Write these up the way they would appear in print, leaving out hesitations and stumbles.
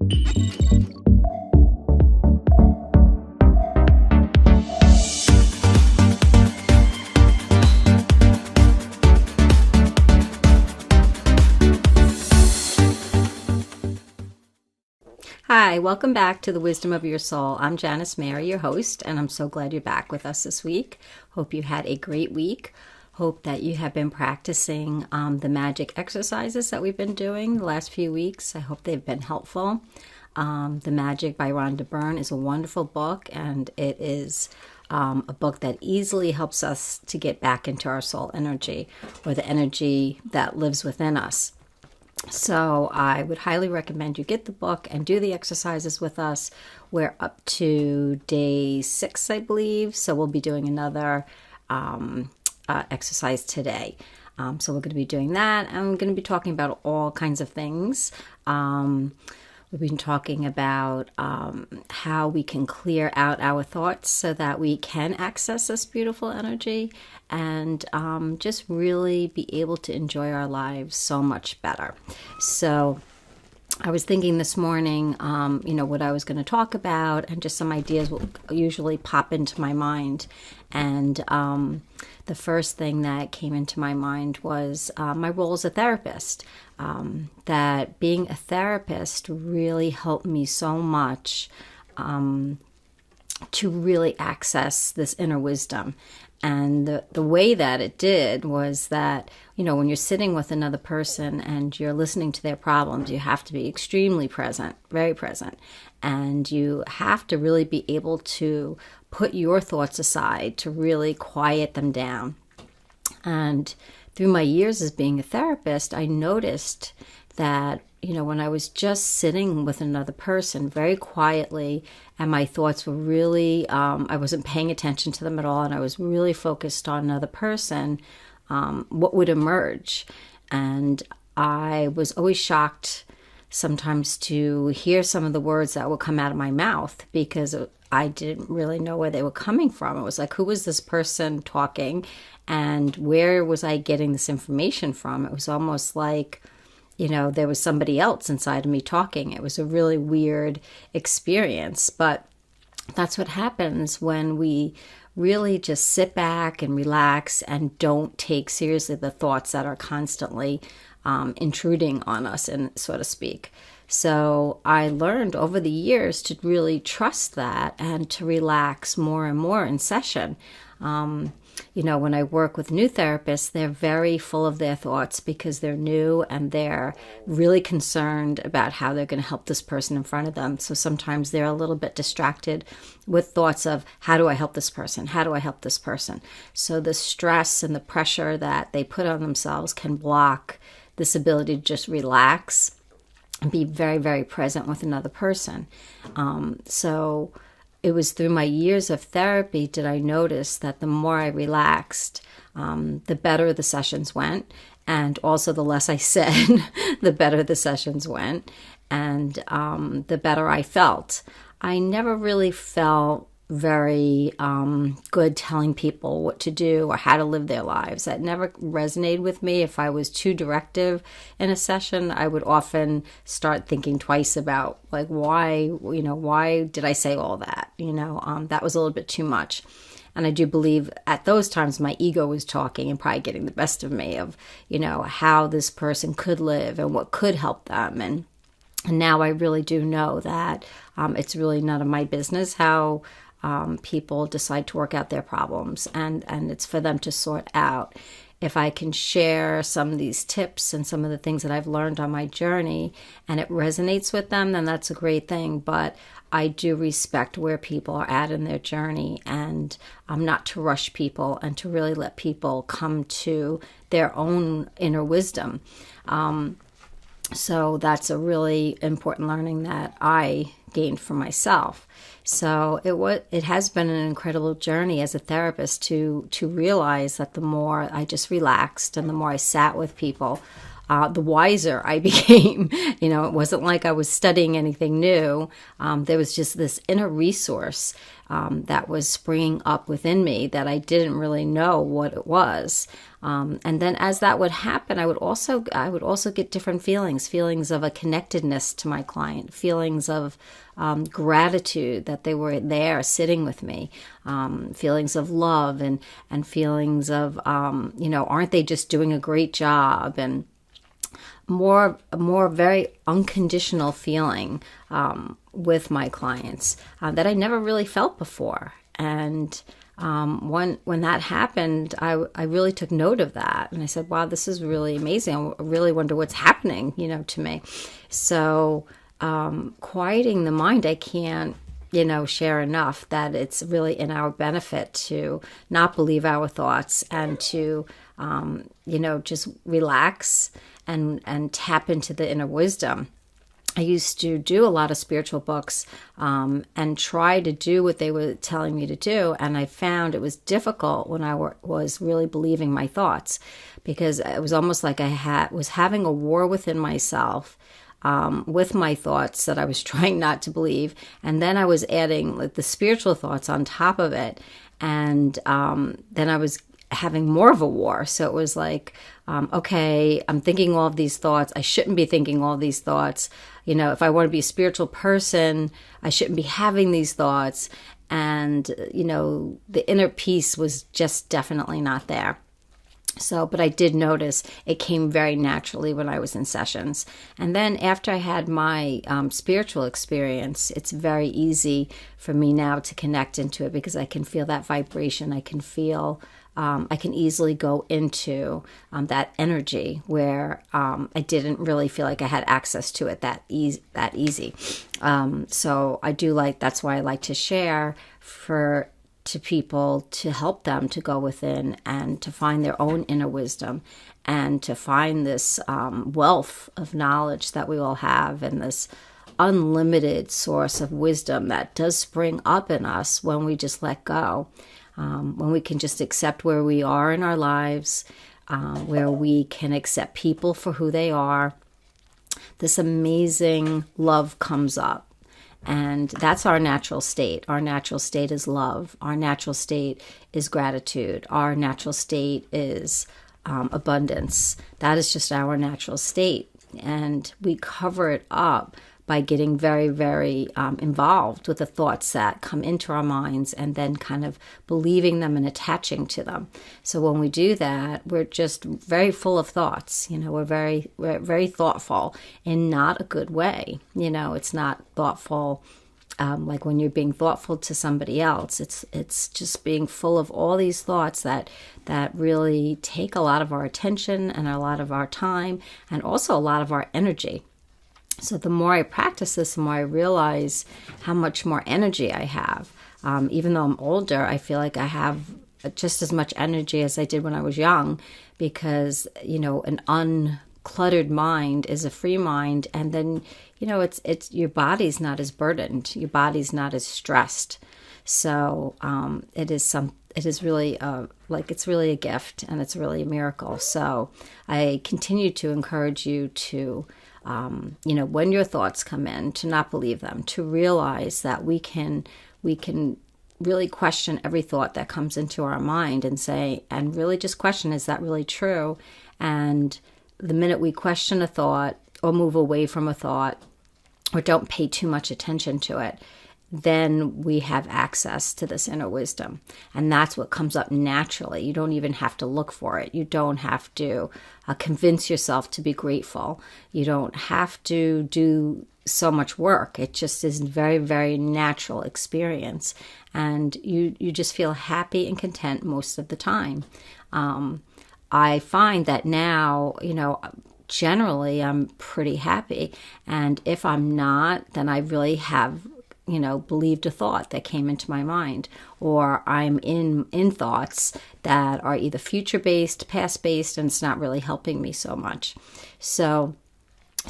Hi, welcome back to the Wisdom of Your Soul. I'm Janice Mary, your host, and I'm so glad you're back with us this week. Hope you had a great week. Hope that you have been practicing the magic exercises that we've been doing the last few weeks. I hope they've been helpful. The Magic by Rhonda Byrne is a wonderful book, and it is a book that easily helps us to get back into our soul energy, or the energy that lives within us. So I would highly recommend you get the book and do the exercises with us. We're up to day 6, I believe. So we'll be doing another exercise today. So we're going to be doing that. And we're going to be talking about all kinds of things. We've been talking about how we can clear out our thoughts so that we can access this beautiful energy and just really be able to enjoy our lives so much better. So I was thinking this morning, what I was going to talk about, and just some ideas will usually pop into my mind. And the first thing that came into my mind was my role as a therapist. That being a therapist really helped me so much to really access this inner wisdom. And the way that it did was that, when you're sitting with another person and you're listening to their problems, you have to be extremely present, very present. And you have to really be able to put your thoughts aside to really quiet them down. And through my years as being a therapist, I noticed that, when I was just sitting with another person very quietly, and my thoughts were really, I wasn't paying attention to them at all, and I was really focused on another person, what would emerge. And I was always shocked sometimes to hear some of the words that would come out of my mouth, because I didn't really know where they were coming from. It was like, who was this person talking, and where was I getting this information from? It was almost like, there was somebody else inside of me talking. It was a really weird experience, but that's what happens when we really just sit back and relax and don't take seriously the thoughts that are constantly intruding on us, and so to speak. So I learned over the years to really trust that and to relax more and more in session. When I work with new therapists, they're very full of their thoughts because they're new and they're really concerned about how they're going to help this person in front of them. So sometimes they're a little bit distracted with thoughts of, how do I help this person? How do I help this person? So the stress and the pressure that they put on themselves can block this ability to just relax and be very, very present with another person. So it was through my years of therapy did I notice that the more I relaxed, the better the sessions went. And also the less I said, the better the sessions went. And the better I felt. I never really felt very good telling people what to do or how to live their lives. That never resonated with me. If I was too directive in a session, I would often start thinking twice about, like, why did I say all that? That was a little bit too much. And I do believe at those times my ego was talking and probably getting the best of me of, how this person could live and what could help them. And now I really do know that it's really none of my business how people decide to work out their problems, and it's for them to sort out. If I can share some of these tips and some of the things that I've learned on my journey and it resonates with them, then that's a great thing. But I do respect where people are at in their journey, and not to rush people and to really let people come to their own inner wisdom. So that's a really important learning that I gained for myself. So it has been an incredible journey as a therapist to realize that the more I just relaxed and the more I sat with people, the wiser I became. It wasn't like I was studying anything new. There was just this inner resource that was springing up within me that I didn't really know what it was. And then as that would happen, I would also get different feelings of a connectedness to my client, feelings of gratitude that they were there sitting with me, feelings of love and feelings of, aren't they just doing a great job? And more very unconditional feeling with my clients that I never really felt before. And when that happened, I really took note of that. And I said, wow, this is really amazing. I really wonder what's happening, to me. So quieting the mind, I can't, share enough that it's really in our benefit to not believe our thoughts and to, just relax and tap into the inner wisdom. I used to do a lot of spiritual books and try to do what they were telling me to do. And I found it was difficult when I was really believing my thoughts, because it was almost like I was having a war within myself with my thoughts that I was trying not to believe. And then I was adding the spiritual thoughts on top of it. And then I was having more of a war. So it was like, okay, I'm thinking all of these thoughts. I shouldn't be thinking all of these thoughts. If I want to be a spiritual person, I shouldn't be having these thoughts. And, the inner peace was just definitely not there. So, but I did notice it came very naturally when I was in sessions. And then after I had my spiritual experience, it's very easy for me now to connect into it, because I can feel that vibration. I can feel, I can easily go into that energy where I didn't really feel like I had access to it that easy. So I do that's why I like to share to people, to help them to go within and to find their own inner wisdom and to find this wealth of knowledge that we all have, and this unlimited source of wisdom that does spring up in us when we just let go, when we can just accept where we are in our lives, where we can accept people for who they are. This amazing love comes up. And that's our natural state. Our natural state is love. Our natural state is gratitude. Our natural state is abundance. That is just our natural state. And we cover it up by getting very, very involved with the thoughts that come into our minds and then kind of believing them and attaching to them. So when we do that, we're just very full of thoughts. We're very thoughtful in not a good way. It's not thoughtful like when you're being thoughtful to somebody else. It's just being full of all these thoughts that really take a lot of our attention and a lot of our time and also a lot of our energy. So the more I practice this, the more I realize how much more energy I have. Even though I'm older, I feel like I have just as much energy as I did when I was young, because, an uncluttered mind is a free mind. And then, it's your body's not as burdened. Your body's not as stressed. So it is really it's really a gift, and it's really a miracle. So I continue to encourage you to when your thoughts come in, to not believe them, to realize that we can really question every thought that comes into our mind and really just question, is that really true? And the minute we question a thought or move away from a thought or don't pay too much attention to it, then we have access to this inner wisdom. And that's what comes up naturally. You don't even have to look for it. You don't have to convince yourself to be grateful. You don't have to do so much work. It just is a very, very natural experience. And you just feel happy and content most of the time. I find that now, generally I'm pretty happy. And if I'm not, then I really have believed a thought that came into my mind, or I'm in thoughts that are either future-based, past-based, and it's not really helping me so much. So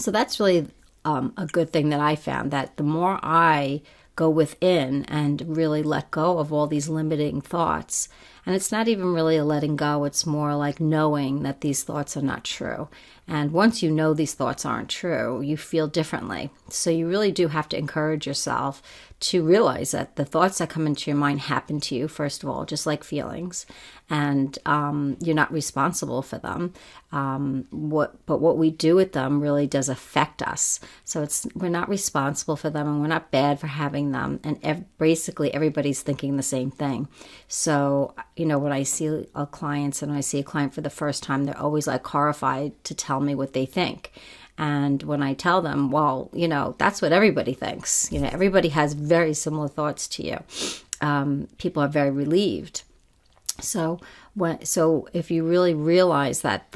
that's really a good thing that I found, that the more I go within and really let go of all these limiting thoughts, and it's not even really a letting go, it's more like knowing that these thoughts are not true. And once you know these thoughts aren't true, you feel differently. So you really do have to encourage yourself to realize that the thoughts that come into your mind happen to you, first of all, just like feelings, and you're not responsible for them. But what we do with them really does affect us. So we're not responsible for them, and we're not bad for having them. And basically, everybody's thinking the same thing. So, when I see clients and I see a client for the first time, they're always like horrified to tell me what they think. And when I tell them, well, that's what everybody thinks. Everybody has very similar thoughts to you. People are very relieved. So if you really realize that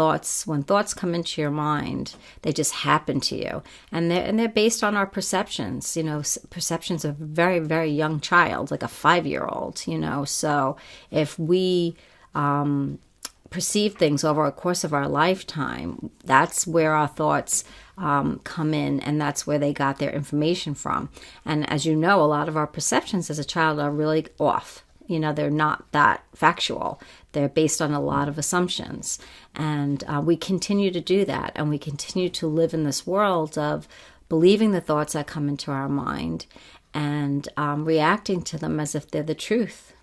when thoughts come into your mind, they just happen to you, and they're based on our perceptions. Perceptions of a very, very young child, like a 5-year-old. So if we perceive things over a course of our lifetime, that's where our thoughts come in, and that's where they got their information from. And as you know, a lot of our perceptions as a child are really off. They're not that factual. They're based on a lot of assumptions. And we continue to do that, and we continue to live in this world of believing the thoughts that come into our mind and reacting to them as if they're the truth.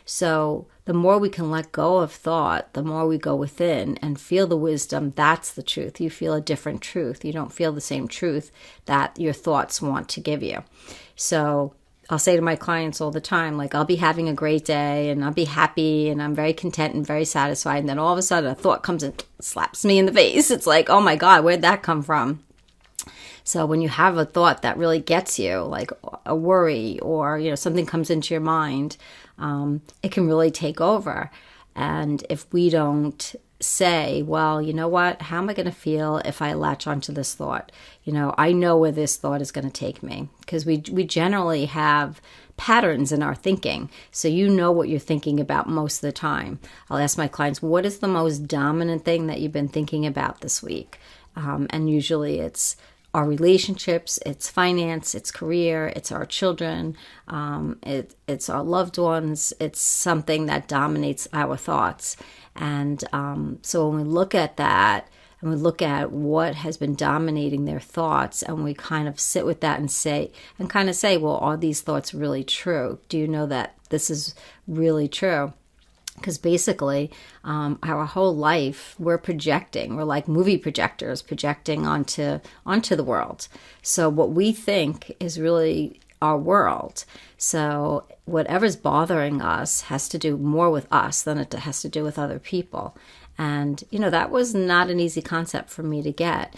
So the more we can let go of thought, the more we go within and feel the wisdom. That's the truth. You feel a different truth. You don't feel the same truth that your thoughts want to give you. So I'll say to my clients all the time, like, I'll be having a great day and I'll be happy and I'm very content and very satisfied. And then all of a sudden a thought comes and slaps me in the face. It's like, oh my God, where'd that come from? So when you have a thought that really gets you, like a worry or, something comes into your mind, it can really take over. And if we don't say, well, you know what, how am I going to feel if I latch onto this thought? I know where this thought is going to take me, because we generally have patterns in our thinking. So what you're thinking about most of the time. I'll ask my clients, what is the most dominant thing that you've been thinking about this week? And usually it's our relationships, it's finance, it's career, it's our children, it's our loved ones. It's something that dominates our thoughts. And so when we look at that and we look at what has been dominating their thoughts, and we kind of sit with that and say, well, are these thoughts really true? Do you know that this is really true? Because basically, our whole life, we're projecting. We're like movie projectors projecting onto the world. So what we think is really our world. So whatever's bothering us has to do more with us than it has to do with other people. And, that was not an easy concept for me to get.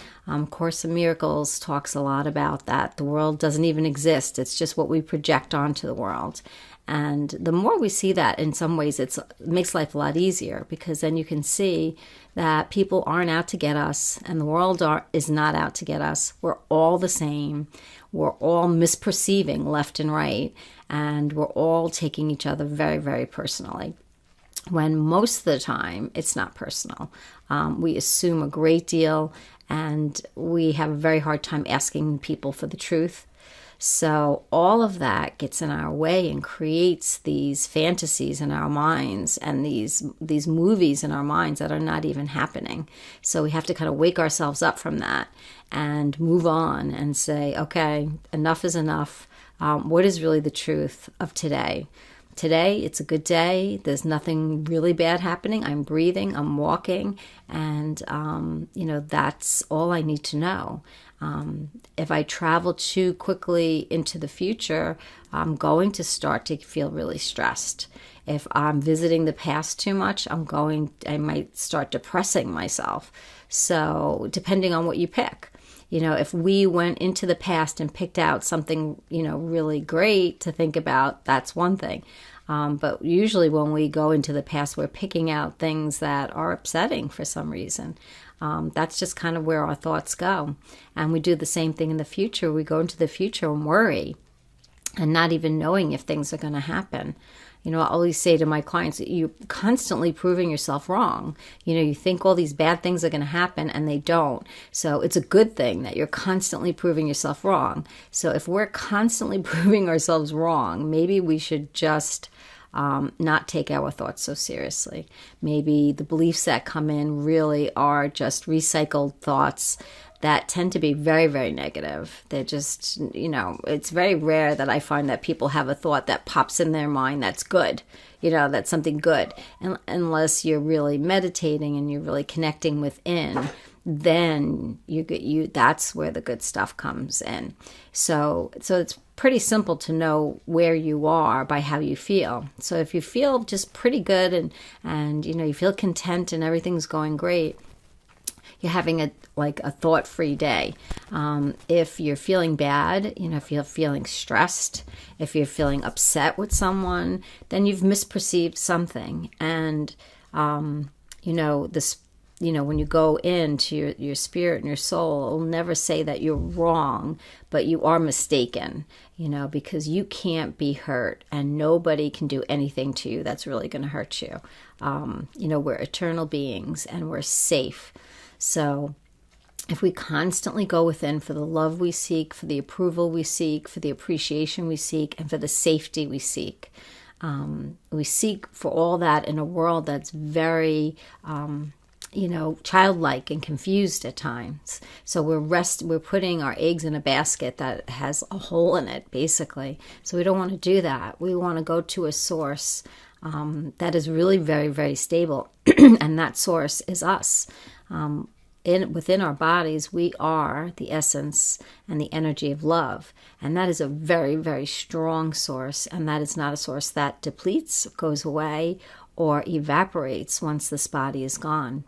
Course in Miracles talks a lot about that. The world doesn't even exist. It's just what we project onto the world. And the more we see that, in some ways, it makes life a lot easier, because then you can see that people aren't out to get us and the world is not out to get us. We're all the same. We're all misperceiving left and right, and we're all taking each other very, very personally, when most of the time it's not personal. We assume a great deal, and we have a very hard time asking people for the truth. So all of that gets in our way and creates these fantasies in our minds and these movies in our minds that are not even happening. So we have to kind of wake ourselves up from that and move on and say, okay, enough is enough. What is really the truth of today? Today, it's a good day. There's nothing really bad happening. I'm breathing, I'm walking, and, that's all I need to know. If I travel too quickly into the future, I'm going to start to feel really stressed. If I'm visiting the past too much, I might start depressing myself. So depending on what you pick. If we went into the past and picked out something, really great to think about, that's one thing. But usually when we go into the past, we're picking out things that are upsetting for some reason. That's just kind of where our thoughts go. And we do the same thing in the future. We go into the future and worry and not even knowing if things are going to happen. I always say to my clients, you're constantly proving yourself wrong. You think all these bad things are going to happen and they don't. So it's a good thing that you're constantly proving yourself wrong. So if we're constantly proving ourselves wrong, maybe we should just not take our thoughts so seriously. Maybe the beliefs that come in really are just recycled thoughts that tend to be very, very negative. They're just, it's very rare that I find that people have a thought that pops in their mind that's good, that's something good. And unless you're really meditating and you're really connecting within, then that's where the good stuff comes in. So it's pretty simple to know where you are by how you feel. So if you feel just pretty good and you feel content and everything's going great, you're having a thought-free day. If you're feeling bad, if you're feeling stressed, if you're feeling upset with someone, then you've misperceived something. And when you go into your spirit and your soul, it'll never say that you're wrong, but you are mistaken, because you can't be hurt and nobody can do anything to you that's really going to hurt you. We're eternal beings and we're safe. So if we constantly go within for the love we seek, for the approval we seek, for the appreciation we seek, and for the safety we seek for all that in a world that's very, childlike and confused at times. So we're putting our eggs in a basket that has a hole in it, basically. So we don't want to do that. We want to go to a source that is really very, very stable, and that source is us. Within our bodies, we are the essence and the energy of love. And that is a very, very strong source. And that is not a source that depletes, goes away, or evaporates once this body is gone.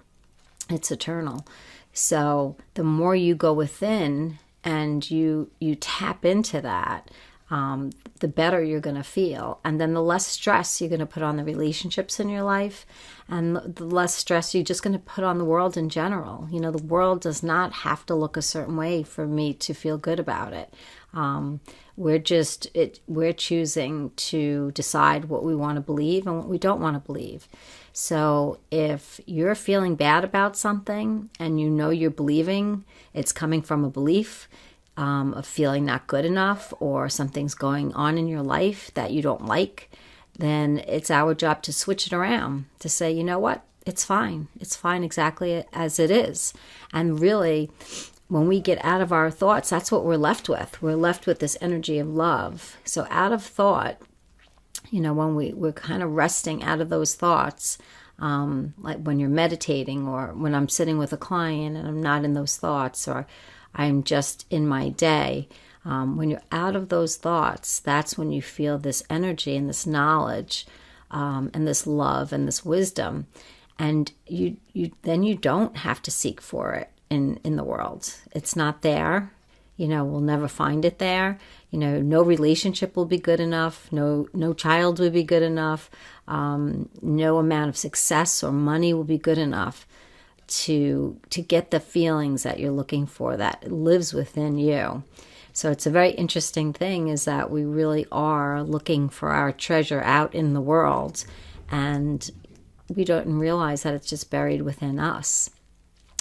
It's eternal. So the more you go within and you tap into that, the better you're going to feel. And then the less stress you're going to put on the relationships in your life, and the less stress you're just going to put on the world in general. The world does not have to look a certain way for me to feel good about it. We're choosing to decide what we want to believe and what we don't want to believe. So if you're feeling bad about something and you're believing it's coming from a belief, of feeling not good enough, or something's going on in your life that you don't like, then it's our job to switch it around, to say, you know what, it's fine. It's fine exactly as it is. And really, when we get out of our thoughts, that's what we're left with. We're left with this energy of love. So out of thought, when we're kind of resting out of those thoughts, like when you're meditating, or when I'm sitting with a client and I'm not in those thoughts, or I'm just in my day. When you're out of those thoughts, that's when you feel this energy and this knowledge, and this love and this wisdom. And you don't have to seek for it in the world. It's not there. We'll never find it there. No relationship will be good enough. No child will be good enough. No amount of success or money will be good enough to get the feelings that you're looking for, that lives within you. So it's a very interesting thing, is that we really are looking for our treasure out in the world, and we don't realize that it's just buried within us.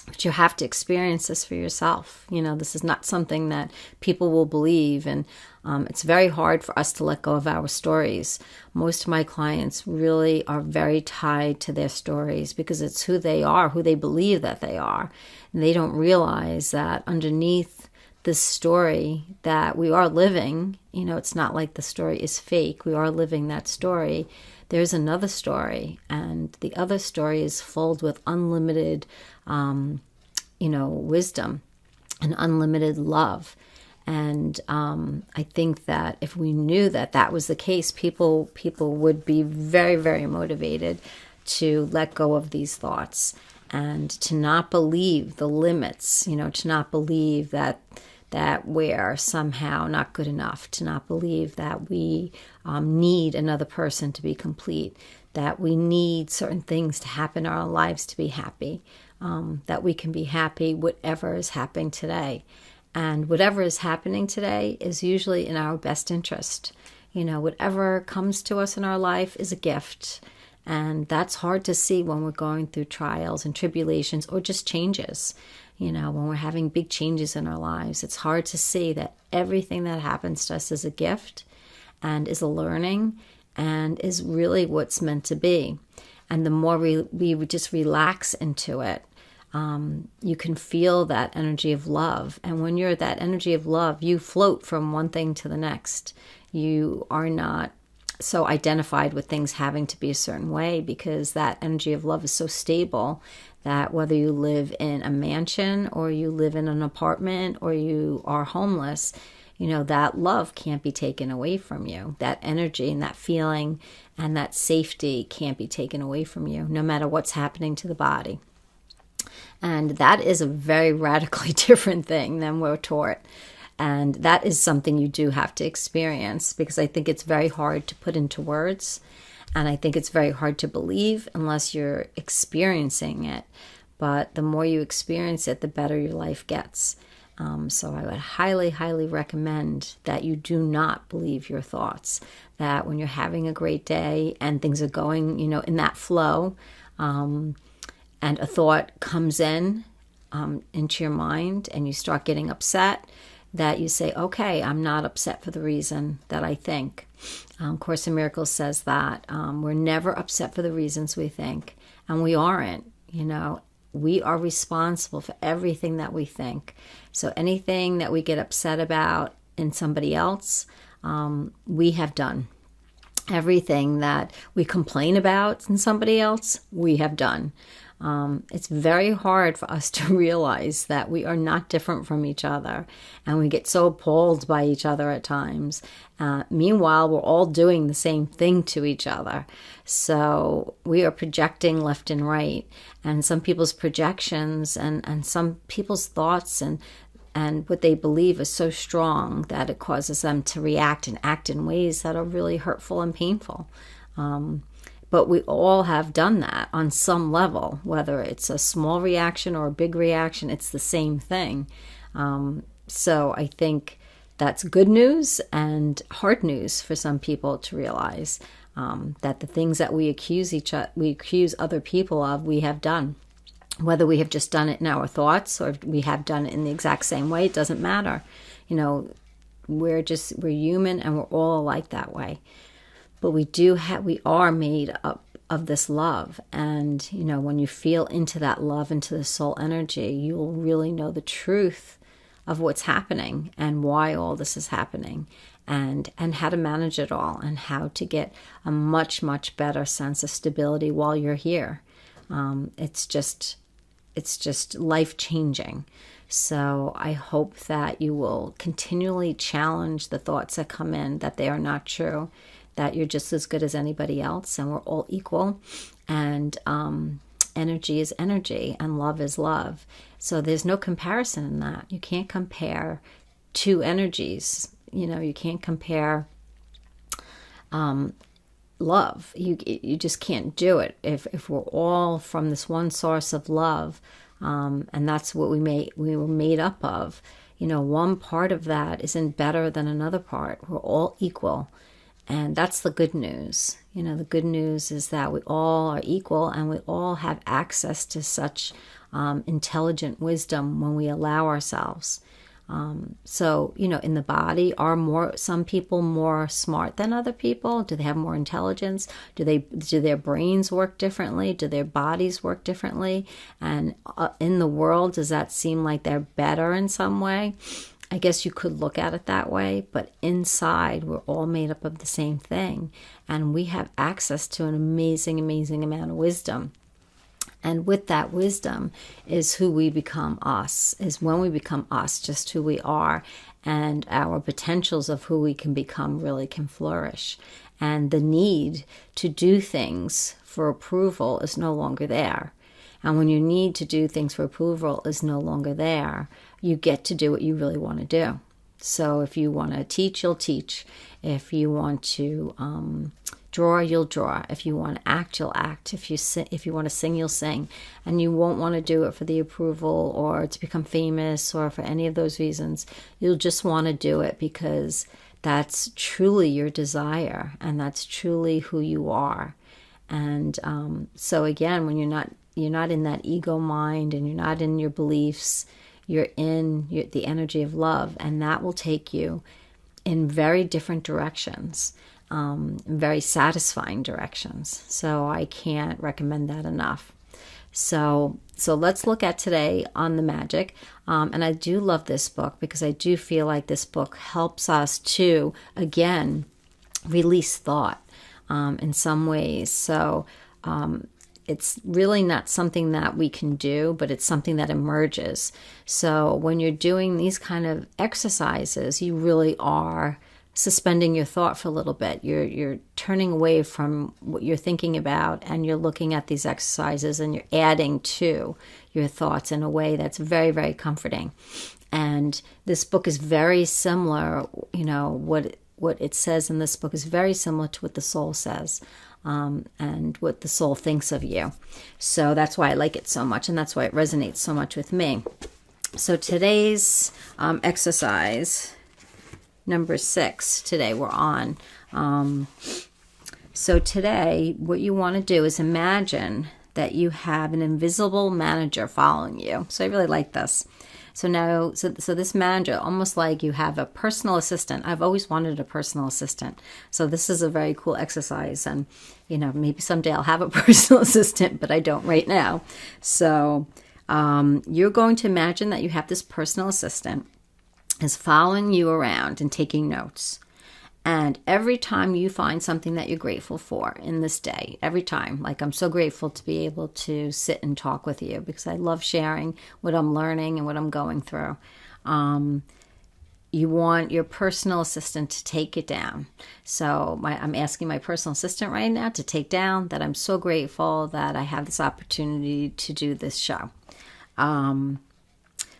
But you have to experience this for yourself. This is not something that people will believe, and it's very hard for us to let go of our stories. Most of my clients really are very tied to their stories because it's who they are, who they believe that they are. And they don't realize that underneath this story that we are living, it's not like the story is fake. We are living that story. There's another story, and the other story is filled with unlimited wisdom and unlimited love. And I think that if we knew that that was the case, people would be very, very motivated to let go of these thoughts and to not believe the limits, to not believe that we're somehow not good enough, to not believe that we need another person to be complete, that we need certain things to happen in our lives to be happy, that we can be happy whatever is happening today. And whatever is happening today is usually in our best interest. Whatever comes to us in our life is a gift. And that's hard to see when we're going through trials and tribulations, or just changes. When we're having big changes in our lives, it's hard to see that everything that happens to us is a gift and is a learning, and is really what's meant to be. And the more we just relax into it, you can feel that energy of love. And when you're that energy of love, you float from one thing to the next. You are not so identified with things having to be a certain way, because that energy of love is so stable that whether you live in a mansion or you live in an apartment or you are homeless, that love can't be taken away from you. That energy and that feeling and that safety can't be taken away from you, no matter what's happening to the body. And that is a very radically different thing than we're taught. And that is something you do have to experience, because I think it's very hard to put into words. And I think it's very hard to believe unless you're experiencing it. But the more you experience it, the better your life gets. So I would highly, highly recommend that you do not believe your thoughts. That when you're having a great day and things are going, in that flow, and a thought comes into your mind and you start getting upset, that you say, okay, I'm not upset for the reason that I think. Course in Miracles says that we're never upset for the reasons we think, and we aren't. We are responsible for everything that we think. So anything that we get upset about in somebody else, we have done. Everything that we complain about in somebody else, we have done. It's very hard for us to realize that we are not different from each other, and we get so appalled by each other at times. Meanwhile, we're all doing the same thing to each other. So we are projecting left and right, and some people's projections and some people's thoughts and what they believe is so strong that it causes them to react and act in ways that are really hurtful and painful. But we all have done that on some level, whether it's a small reaction or a big reaction, it's the same thing. So I think that's good news and hard news for some people to realize that the things that we accuse other people of, we have done. Whether we have just done it in our thoughts or we have done it in the exact same way, it doesn't matter. We're human and we're all alike that way. But we are made up of this love. And, when you feel into that love, into the soul energy, you will really know the truth of what's happening and why all this is happening, and how to manage it all, and how to get a much, much better sense of stability while you're here. It's just life-changing. So I hope that you will continually challenge the thoughts that come in, that they are not true, that you're just as good as anybody else and we're all equal, and energy is energy and love is love. So there's no comparison in that. You can't compare two energies. You can't compare love. You just can't do it. If we're all from this one source of love, and that's what we were made up of, one part of that isn't better than another part. We're all equal. And that's the good news. The good news is that we all are equal, and we all have access to such intelligent wisdom when we allow ourselves. So, in the body, are some people more smart than other people? Do they have more intelligence? Do their brains work differently? Do their bodies work differently? And in the world, does that seem like they're better in some way? I guess you could look at it that way, but inside we're all made up of the same thing, and we have access to an amazing, amazing amount of wisdom. And with that wisdom is who we become us, is when we become us, just who we are, and our potentials of who we can become really can flourish. And the need to do things for approval is no longer there. And when your need to do things for approval is no longer there, you get to do what you really want to do. So if you want to teach, you'll teach. If you want to draw, you'll draw. If you want to act, you'll act. If you want to sing, you'll sing. And you won't want to do it for the approval or to become famous or for any of those reasons. You'll just want to do it because that's truly your desire and that's truly who you are. And so again, when you're not in that ego mind and you're not in your beliefs, you're in the energy of love, and that will take you in very different directions. very satisfying directions. So I can't recommend that enough. So let's look at today on the magic. And I do love this book because I do feel like this book helps us to, again, release thought in some ways. So it's really not something that we can do, but it's something that emerges. So when you're doing these kind of exercises, you really are suspending your thought for a little bit. You're turning away from what you're thinking about, and you're looking at these exercises, and you're adding to your thoughts in a way that's very, very comforting. And this book is very similar, what it says in this book is very similar to what the soul says, and what the soul thinks of you. So that's why I like it so much, and that's why it resonates so much with me. So today's exercise, number 6, today we're on. So today, what you want to do is imagine that you have an invisible manager following you. So I really like this. So now, so this manager, almost like you have a personal assistant. I've always wanted a personal assistant. So this is a very cool exercise. And, maybe someday I'll have a personal assistant, but I don't right now. So you're going to imagine that you have this personal assistant is following you around and taking notes. And every time you find something that you're grateful for in this day, every time, like I'm so grateful to be able to sit and talk with you because I love sharing what I'm learning and what I'm going through. You want your personal assistant to take it down. So I'm asking my personal assistant right now to take down that I'm so grateful that I have this opportunity to do this show.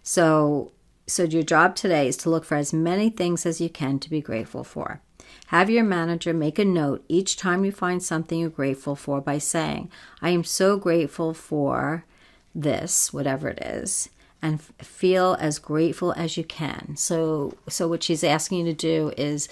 So your job today is to look for as many things as you can to be grateful for. Have your manager make a note each time you find something you're grateful for by saying, I am so grateful for this, whatever it is, and feel as grateful as you can. So what she's asking you to do is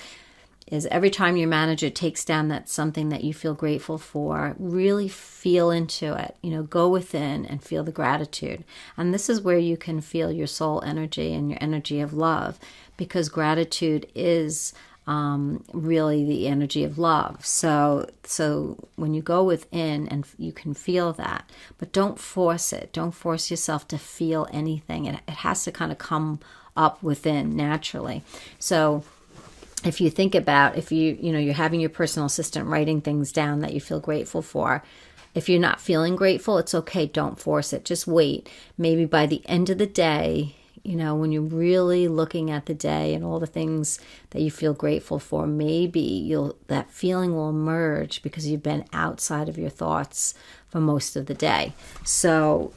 every time your manager takes down that something that you feel grateful for, really feel into it. Go within and feel the gratitude. And this is where you can feel your soul energy and your energy of love, because gratitude is really the energy of love. So when you go within and you can feel that, but don't force it. Don't force yourself to feel anything. It has to kind of come up within naturally. So if you think about, if you're having your personal assistant writing things down that you feel grateful for, if you're not feeling grateful, it's okay. Don't force it. Just wait. Maybe by the end of the day, when you're really looking at the day and all the things that you feel grateful for, maybe that feeling will emerge because you've been outside of your thoughts for most of the day. So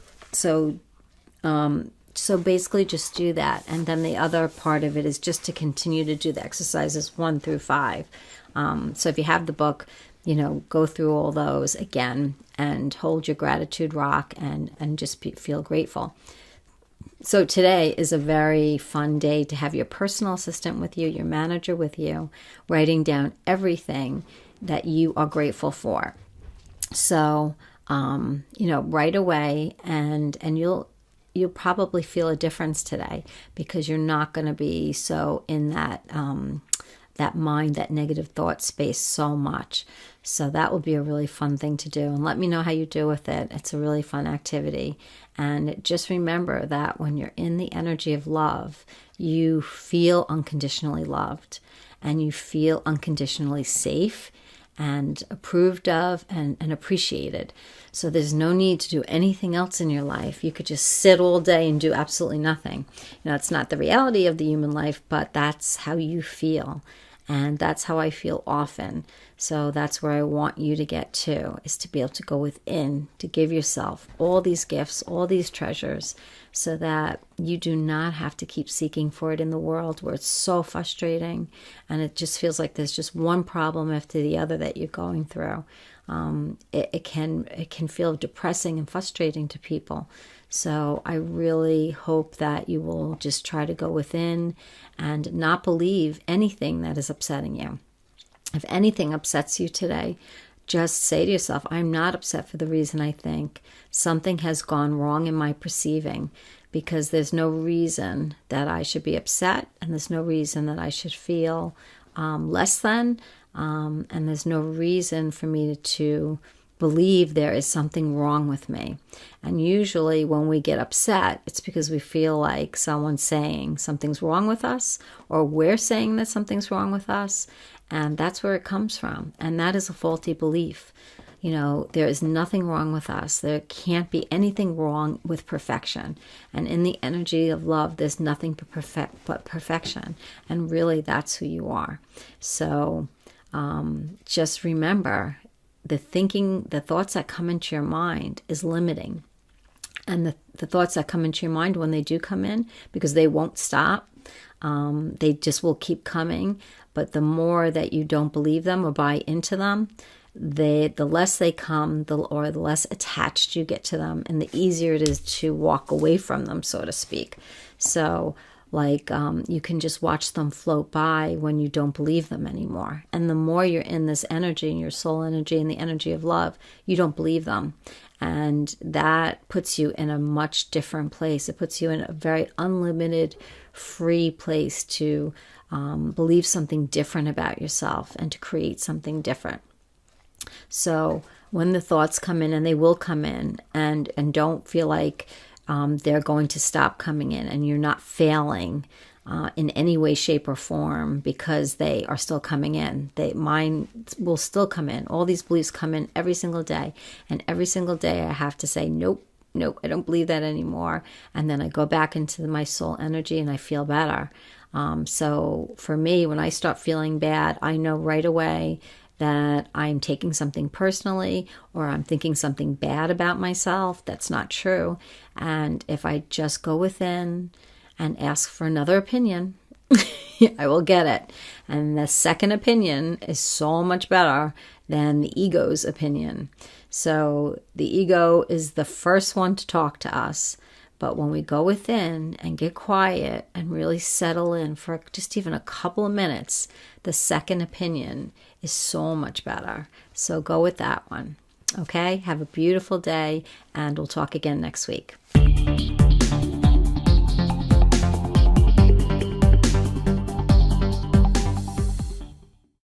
basically just do that. And then the other part of it is just to continue to do the exercises 1 through 5. So if you have the book, go through all those again and hold your gratitude rock and just feel grateful. So today is a very fun day to have your personal assistant with you, your manager with you, writing down everything that you are grateful for. So, right away, and you'll probably feel a difference today because you're not going to be so in that mind, that negative thought space so much. So that will be a really fun thing to do. And let me know how you do with it. It's a really fun activity. And just remember that when you're in the energy of love, you feel unconditionally loved and you feel unconditionally safe and approved of and appreciated. So there's no need to do anything else in your life. You could just sit all day and do absolutely nothing. It's not the reality of the human life, but that's how you feel. And that's how I feel often. So that's where I want you to get to, is to be able to go within, to give yourself all these gifts, all these treasures, so that you do not have to keep seeking for it in the world where it's so frustrating and it just feels like there's just one problem after the other that you're going through. It can feel depressing and frustrating to people. So I really hope that you will just try to go within and not believe anything that is upsetting you. If anything upsets you today, just say to yourself, I'm not upset for the reason I think. Something has gone wrong in my perceiving, because there's no reason that I should be upset and there's no reason that I should feel less than. And there's no reason for me to believe there is something wrong with me. And usually when we get upset, it's because we feel like someone's saying something's wrong with us, or we're saying that something's wrong with us. And that's where it comes from. And that is a faulty belief. There is nothing wrong with us. There can't be anything wrong with perfection. And in the energy of love, there's nothing but perfection. And really, that's who you are. So just remember, the thoughts that come into your mind is limiting. And the thoughts that come into your mind, when they do come in, because they won't stop, they just will keep coming. But the more that you don't believe them or buy into them, the less they come, the less attached you get to them, and the easier it is to walk away from them, so to speak. So you can just watch them float by when you don't believe them anymore. And the more you're in this energy, in your soul energy and the energy of love, you don't believe them. And that puts you in a much different place. It puts you in a very unlimited, free place to believe something different about yourself and to create something different. So when the thoughts come in, and they will come in, and don't feel like they're going to stop coming in, and you're not failing in any way, shape, or form because they are still coming in. Mine will still come in. All these beliefs come in every single day. And every single day I have to say, nope, I don't believe that anymore. And then I go back into my soul energy and I feel better. So for me, when I start feeling bad, I know right away that I'm taking something personally, or I'm thinking something bad about myself. That's not true. And if I just go within and ask for another opinion, I will get it. And the second opinion is so much better than the ego's opinion. So the ego is the first one to talk to us. But when we go within and get quiet and really settle in for just even a couple of minutes, the second opinion is so much better. So go with that one. Okay? Have a beautiful day, and we'll talk again next week.